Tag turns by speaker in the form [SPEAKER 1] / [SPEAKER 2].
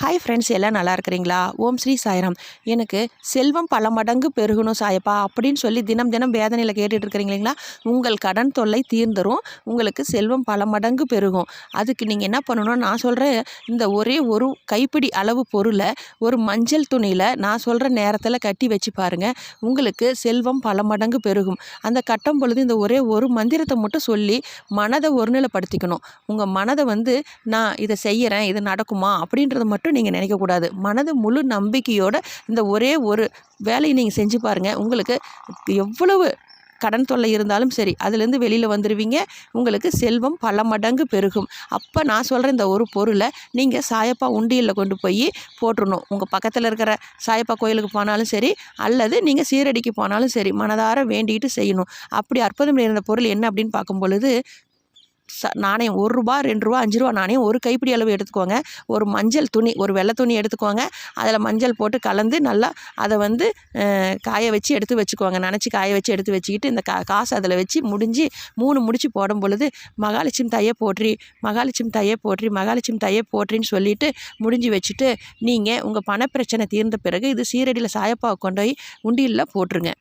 [SPEAKER 1] Hi friends, எல்லாம் நல்லா இருக்கிறீங்களா? ஓம் ஸ்ரீ சாய்ராம். எனக்கு செல்வம் பல மடங்கு பெருகணும் சாயப்பா அப்படின்னு சொல்லி தினம் தினம் வேதனையில் கேட்டுட்டு இருக்கிறீங்க இல்லைங்களா? உங்கள் கடன் தொல்லை தீர்ந்துரும். உங்களுக்கு செல்வம் பல மடங்கு பெருகும். அதுக்கு நீங்கள் என்ன பண்ணணும், நான் சொல்கிற இந்த ஒரே ஒரு கைப்பிடி அளவு பொருளை ஒரு மஞ்சள் துணியில் நான் சொல்கிற நேரத்தில் கட்டி வச்சு பாருங்கள். உங்களுக்கு செல்வம் பல மடங்கு பெருகும். அந்த கட்டும் பொழுது இந்த ஒரே ஒரு மந்திரத்தை மட்டும் சொல்லி மனதை ஒருநிலைப்படுத்திக்கணும். உங்கள் மனதை நான் இதை செய்கிறேன், இது நடக்குமா அப்படின்றத மட்டும் நீங்கள் நினைக்கக்கூடாது. மனது முழு நம்பிக்கையோடு இந்த ஒரே ஒரு வேலையை நீங்கள் செஞ்சு பாருங்கள். உங்களுக்கு எவ்வளவு கடன் தொல்லை இருந்தாலும் சரி, அதுலேருந்து வெளியில் வந்துடுவீங்க. உங்களுக்கு செல்வம் பல மடங்கு பெருகும். அப்போ நான் சொல்கிற இந்த ஒரு பொருளை நீங்கள் சாயப்பா உண்டியலில் கொண்டு போய் போட்டுடணும். உங்கள் பக்கத்தில் இருக்கிற சாயப்பா கோயிலுக்கு போனாலும் சரி, அல்லது நீங்கள் சீரடிக்கு போனாலும் சரி, மனதார வேண்டிட்டு செய்யணும். அப்படி அற்புதம் நிறைந்த பொருள் என்ன அப்படின்னு பார்க்கும் பொழுது, நாணயம் ₹1, ₹2, ₹5 நாணயம் ஒரு கைப்பிடி அளவு எடுத்துக்கோங்க. ஒரு மஞ்சள் துணி, ஒரு வெள்ளை துணி எடுத்துக்கோங்க. அதில் மஞ்சள் போட்டு கலந்து நல்லா அதை காய வச்சு எடுத்து வச்சுக்கோங்க. நனைச்சி காய வச்சு எடுத்து வச்சுக்கிட்டு இந்த காசு அதில் வச்சு 3 முடிச்சு போடும் பொழுது மகாலட்சுமி தாயே போற்றி, மகாலட்சுமி தாயே போற்றி, மகாலட்சுமி தாயே போற்றின்னு சொல்லிட்டு முடிஞ்சு வச்சுட்டு நீங்கள் உங்கள் பணப்பிரச்சனை தீர்ந்த பிறகு இது சீரடியில் சாயப்பாவை கொண்டு போய் உண்டியலில் போட்டுருங்க.